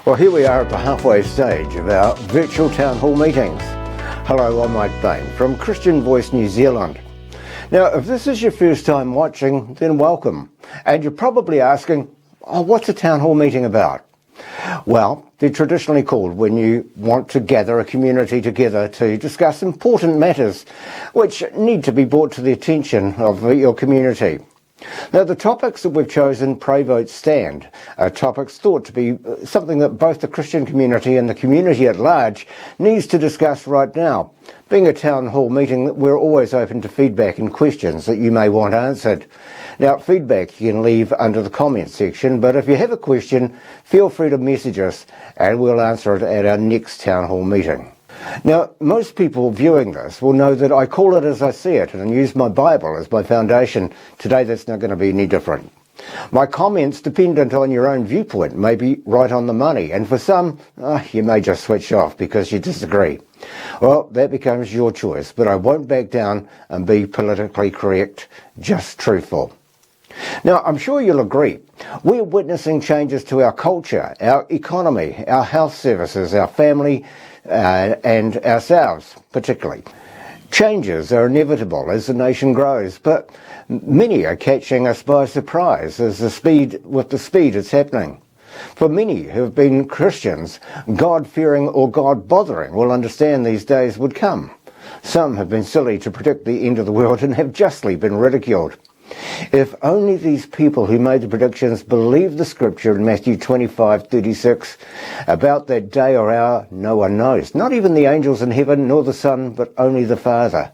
Well, here we are at the halfway stage of our virtual town hall meetings. Hello, I'm Mike Bain from Christian Voice New Zealand. Now, if this is your first time watching, then welcome. And you're probably asking, what's a town hall meeting about? Well, they're traditionally called when you want to gather a community together to discuss important matters which need to be brought to the attention of your community. Now, the topics that we've chosen, pray, vote, stand, are topics thought to be something that both the Christian community and the community at large needs to discuss right now. Being a town hall meeting, we're always open to feedback and questions that you may want answered. Now, feedback you can leave under the comments section, but if you have a question, feel free to message us and we'll answer it at our next town hall meeting. Now, most people viewing this will know that I call it as I see it and use my Bible as my foundation. Today that's not going to be any different. My comments, dependent on your own viewpoint, may be right on the money, and for some, you may just switch off because you disagree. Well, that becomes your choice, but I won't back down and be politically correct, just truthful. Now, I'm sure you'll agree, we're witnessing changes to our culture, our economy, our health services, our family, and ourselves particularly. Changes are inevitable as the nation grows, but many are catching us by surprise with the speed it's happening. For many who have been Christians, God-fearing or God-bothering will understand these days would come. Some have been silly to predict the end of the world and have justly been ridiculed. If only these people who made the predictions believed the scripture in Matthew 25:36, about that day or hour no one knows, not even the angels in heaven, nor the Son, but only the Father.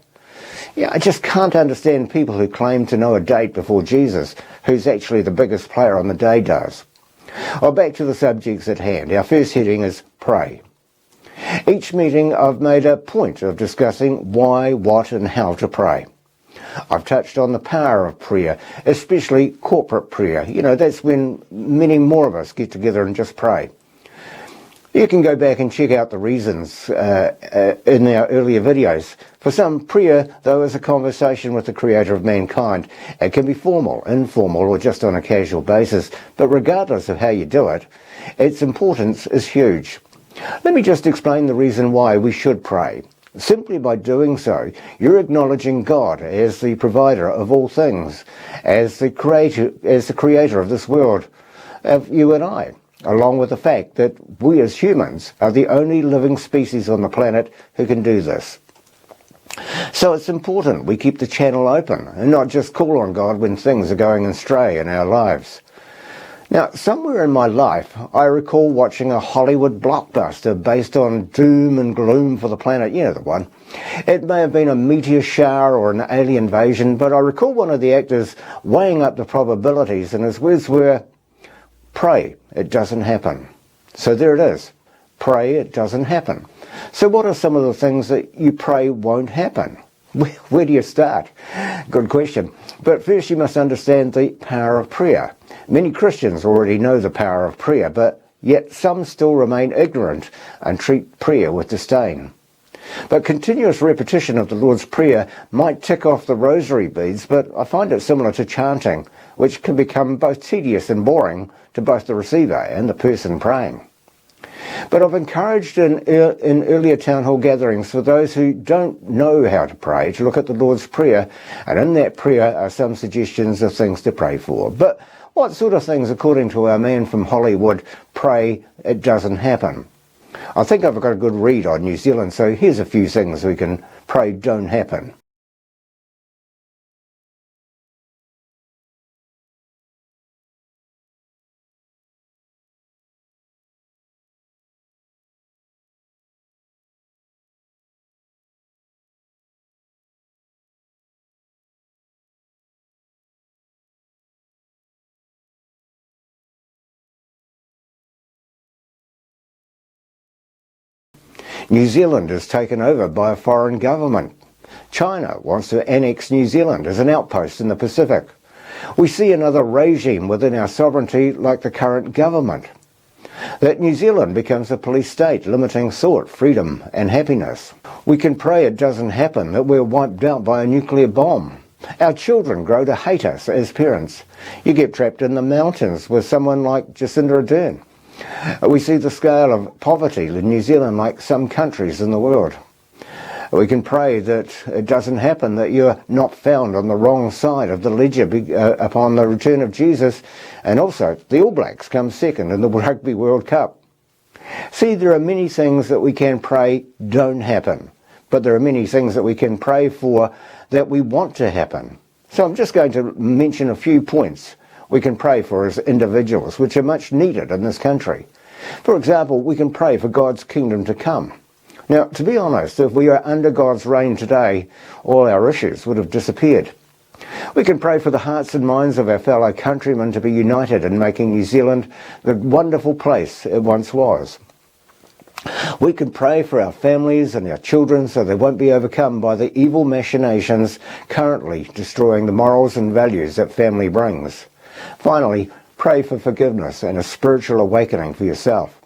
Yeah, I just can't understand people who claim to know a date before Jesus, who's actually the biggest player on the day, does. Well, back to the subjects at hand. Our first heading is pray. Each meeting I've made a point of discussing why, what and how to pray. I've touched on the power of prayer, especially corporate prayer. You know, that's when many more of us get together and just pray. You can go back and check out the reasons in our earlier videos. For some, prayer, though, is a conversation with the Creator of mankind. It can be formal, informal, or just on a casual basis. But regardless of how you do it, its importance is huge. Let me just explain the reason why we should pray. Simply by doing so, you're acknowledging God as the provider of all things, as the creator of this world, of you and I, along with the fact that we as humans are the only living species on the planet who can do this. So it's important we keep the channel open and not just call on God when things are going astray in our lives. Now, somewhere in my life, I recall watching a Hollywood blockbuster based on doom and gloom for the planet. You know the one. It may have been a meteor shower or an alien invasion, but I recall one of the actors weighing up the probabilities, and his words were, pray, it doesn't happen. So there it is. Pray, it doesn't happen. So what are some of the things that you pray won't happen? Where do you start? Good question. But first you must understand the power of prayer. Many Christians already know the power of prayer, but yet some still remain ignorant and treat prayer with disdain. But continuous repetition of the Lord's Prayer might tick off the rosary beads, but I find it similar to chanting, which can become both tedious and boring to both the receiver and the person praying. But I've encouraged in earlier town hall gatherings for those who don't know how to pray to look at the Lord's Prayer, and in that prayer are some suggestions of things to pray for. But what sort of things, according to our man from Hollywood, pray it doesn't happen? I think I've got a good read on New Zealand, so here's a few things we can pray don't happen. New Zealand is taken over by a foreign government. China wants to annex New Zealand as an outpost in the Pacific. We see another regime within our sovereignty like the current government. That New Zealand becomes a police state limiting thought, freedom and happiness. We can pray it doesn't happen, that we're wiped out by a nuclear bomb. Our children grow to hate us as parents. You get trapped in the mountains with someone like Jacinda Ardern. We see the scale of poverty in New Zealand like some countries in the world. We can pray that it doesn't happen, that you're not found on the wrong side of the ledger upon the return of Jesus, and also the All Blacks come second in the Rugby World Cup. See, there are many things that we can pray don't happen, but there are many things that we can pray for that we want to happen. So I'm just going to mention a few points we can pray for as individuals, which are much needed in this country. For example, we can pray for God's kingdom to come. Now, to be honest, if we are under God's reign today, all our issues would have disappeared. We can pray for the hearts and minds of our fellow countrymen to be united in making New Zealand the wonderful place it once was. We can pray for our families and our children so they won't be overcome by the evil machinations currently destroying the morals and values that family brings. Finally, pray for forgiveness and a spiritual awakening for yourself.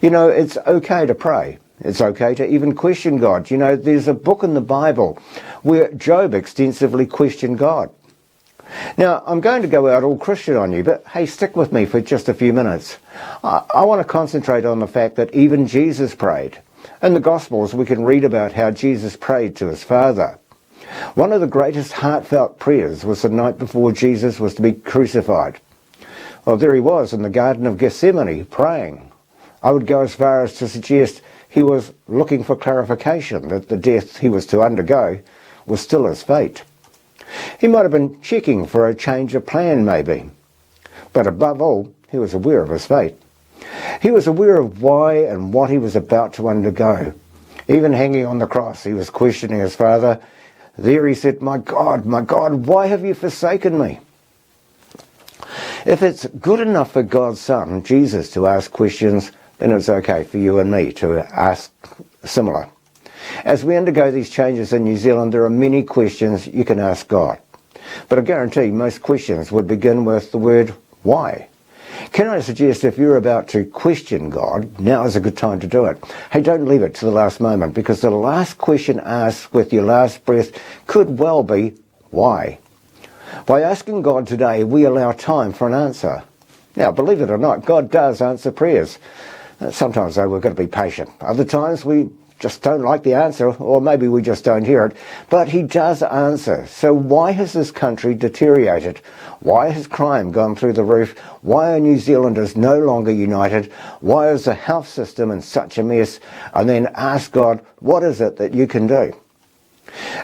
You know, it's okay to pray. It's okay to even question God. You know, there's a book in the Bible where Job extensively questioned God. Now, I'm going to go out all Christian on you, but hey, stick with me for just a few minutes. I want to concentrate on the fact that even Jesus prayed. In the Gospels, we can read about how Jesus prayed to his Father. One of the greatest heartfelt prayers was the night before Jesus was to be crucified. Well, there he was in the Garden of Gethsemane praying. I would go as far as to suggest he was looking for clarification that the death he was to undergo was still his fate. He might have been checking for a change of plan, maybe. But above all, he was aware of his fate. He was aware of why and what he was about to undergo. Even hanging on the cross, he was questioning his Father. There he said, my God, why have you forsaken me?" If it's good enough for God's Son, Jesus, to ask questions, then it's okay for you and me to ask similar. As we undergo these changes in New Zealand, there are many questions you can ask God. But I guarantee most questions would begin with the word why. Can I suggest if you're about to question God, now is a good time to do it. Hey, don't leave it to the last moment, because the last question asked with your last breath could well be why. By asking God today, we allow time for an answer. Now, believe it or not, God does answer prayers. Sometimes, though, we've got to be patient. Other times, we just don't like the answer, or maybe we just don't hear it. But he does answer. So why has this country deteriorated? Why has crime gone through the roof? Why are New Zealanders no longer united? Why is the health system in such a mess? And then ask God, what is it that you can do?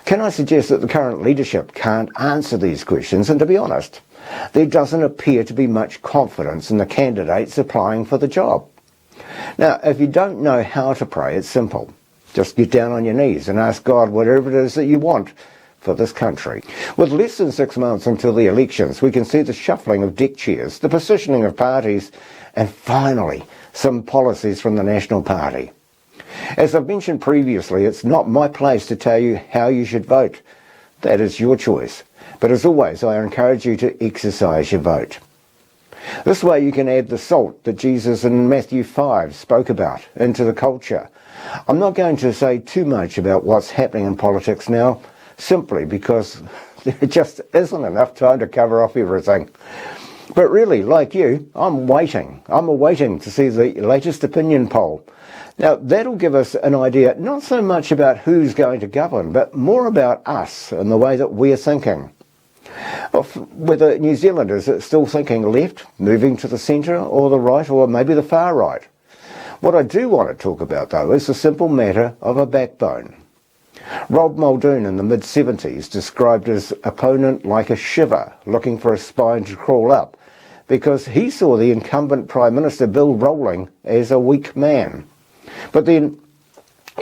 Can I suggest that the current leadership can't answer these questions? And to be honest, there doesn't appear to be much confidence in the candidates applying for the job. Now, if you don't know how to pray, it's simple. Just get down on your knees and ask God whatever it is that you want for this country. With less than 6 months until the elections, we can see the shuffling of deck chairs, the positioning of parties, and finally, some policies from the National Party. As I've mentioned previously, it's not my place to tell you how you should vote. That is your choice. But as always, I encourage you to exercise your vote. This way you can add the salt that Jesus in Matthew 5 spoke about into the culture. I'm not going to say too much about what's happening in politics now, simply because there just isn't enough time to cover off everything. But really, like you, I'm awaiting to see the latest opinion poll. Now, that'll give us an idea not so much about who's going to govern, but more about us and the way that we're thinking. Whether New Zealanders are still thinking left, moving to the centre, or the right, or maybe the far right. What I do want to talk about, though, is the simple matter of a backbone. Rob Muldoon in the mid-70s described his opponent like a shiver looking for a spine to crawl up, because he saw the incumbent Prime Minister Bill Rowling as a weak man. But then,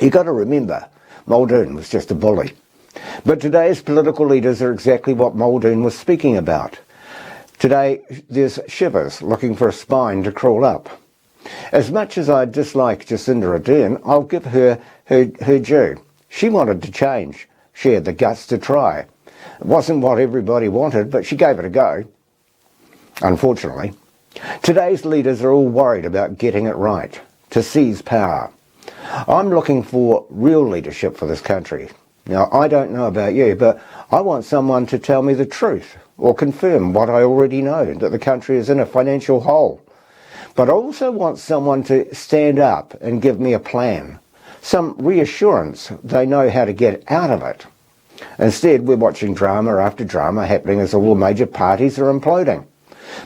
you got to remember, Muldoon was just a bully. But today's political leaders are exactly what Muldoon was speaking about. Today, there's shivers looking for a spine to crawl up. As much as I dislike Jacinda Ardern, I'll give her due. She wanted to change. She had the guts to try. It wasn't what everybody wanted, but she gave it a go. Unfortunately, today's leaders are all worried about getting it right, to seize power. I'm looking for real leadership for this country. Now, I don't know about you, but I want someone to tell me the truth or confirm what I already know, that the country is in a financial hole. But I also want someone to stand up and give me a plan, some reassurance they know how to get out of it. Instead, we're watching drama after drama happening as all the major parties are imploding.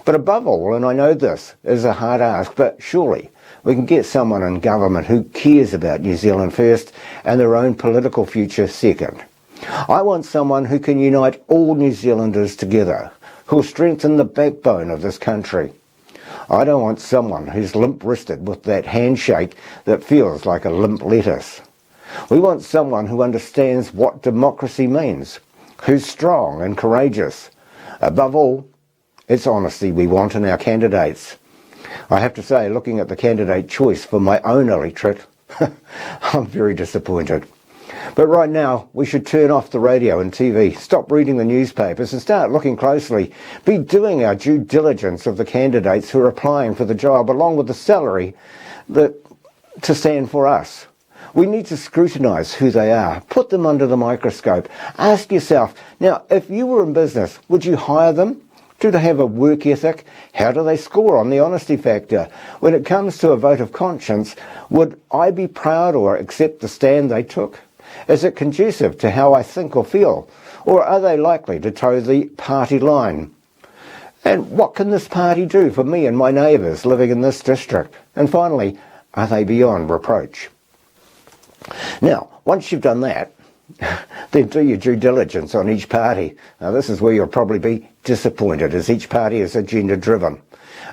But above all, and I know this is a hard ask, but surely we can get someone in government who cares about New Zealand first and their own political future second. I want someone who can unite all New Zealanders together, who'll strengthen the backbone of this country. I don't want someone who's limp-wristed with that handshake that feels like a limp lettuce. We want someone who understands what democracy means, who's strong and courageous. Above all, it's honesty we want in our candidates. I have to say, looking at the candidate choice for my own electorate, I'm very disappointed. But right now, we should turn off the radio and TV, stop reading the newspapers and start looking closely, be doing our due diligence of the candidates who are applying for the job, along with the salary to stand for us. We need to scrutinise who they are, put them under the microscope. Ask yourself, now, if you were in business, would you hire them? Do they have a work ethic? How do they score on the honesty factor? When it comes to a vote of conscience, would I be proud or accept the stand they took? Is it conducive to how I think or feel? Or are they likely to toe the party line? And what can this party do for me and my neighbours living in this district? And finally, are they beyond reproach? Now, once you've done that, then do your due diligence on each party. Now, this is where you'll probably be disappointed, as each party is agenda-driven.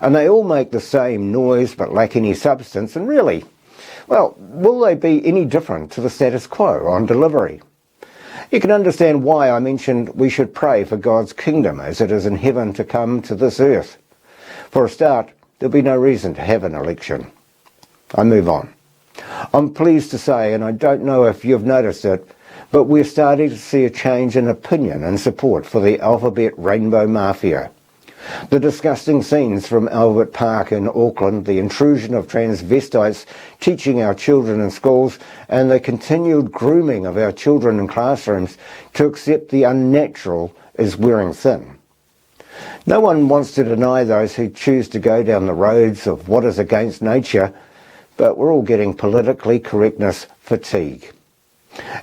And they all make the same noise but lack any substance, and really, well, will they be any different to the status quo on delivery? You can understand why I mentioned we should pray for God's kingdom as it is in heaven to come to this earth. For a start, there'll be no reason to have an election. I move on. I'm pleased to say, and I don't know if you've noticed it, but we're starting to see a change in opinion and support for the alphabet rainbow mafia. The disgusting scenes from Albert Park in Auckland, the intrusion of transvestites teaching our children in schools, and the continued grooming of our children in classrooms to accept the unnatural is wearing thin. No one wants to deny those who choose to go down the roads of what is against nature, but we're all getting politically correctness fatigue.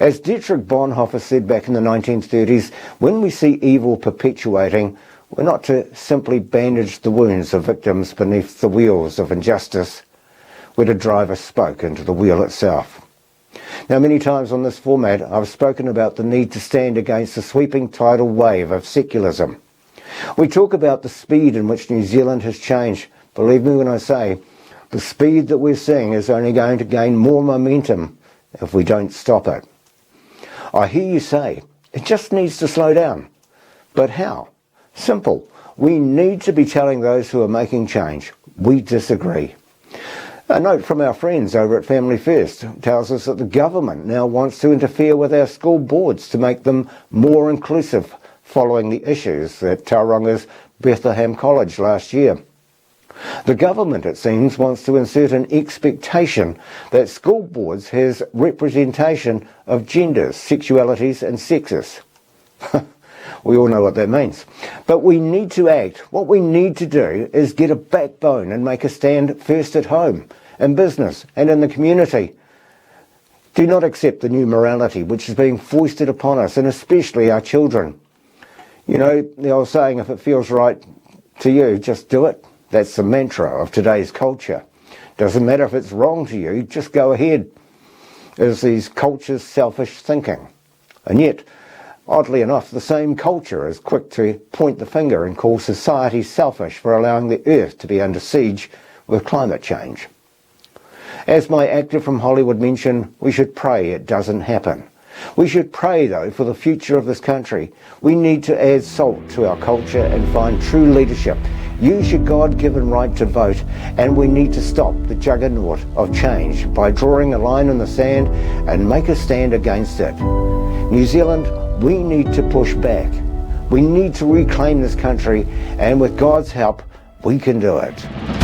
As Dietrich Bonhoeffer said back in the 1930s, when we see evil perpetuating, we're not to simply bandage the wounds of victims beneath the wheels of injustice. We're to drive a spoke into the wheel itself. Now, many times on this format, I've spoken about the need to stand against the sweeping tidal wave of secularism. We talk about the speed in which New Zealand has changed. Believe me when I say, the speed that we're seeing is only going to gain more momentum if we don't stop it. I hear you say, it just needs to slow down. But how? Simple. We need to be telling those who are making change, we disagree. A note from our friends over at Family First tells us that the government now wants to interfere with our school boards to make them more inclusive, following the issues at Tauranga's Bethlehem College last year. The government, it seems, wants to insert an expectation that school boards has representation of genders, sexualities and sexes. We all know what that means. But we need to act. What we need to do is get a backbone and make a stand first at home, in business and in the community. Do not accept the new morality which is being foisted upon us, and especially our children. You know, the old saying, if it feels right to you, just do it. That's the mantra of today's culture. Doesn't matter if it's wrong to you, just go ahead. Is these cultures' selfish thinking? And yet, oddly enough, the same culture is quick to point the finger and call society selfish for allowing the earth to be under siege with climate change. As my actor from Hollywood mentioned, we should pray it doesn't happen. We should pray, though, for the future of this country. We need to add salt to our culture and find true leadership. Use your God-given right to vote, and we need to stop the juggernaut of change by drawing a line in the sand and make a stand against it. New Zealand, we need to push back. We need to reclaim this country, and with God's help, we can do it.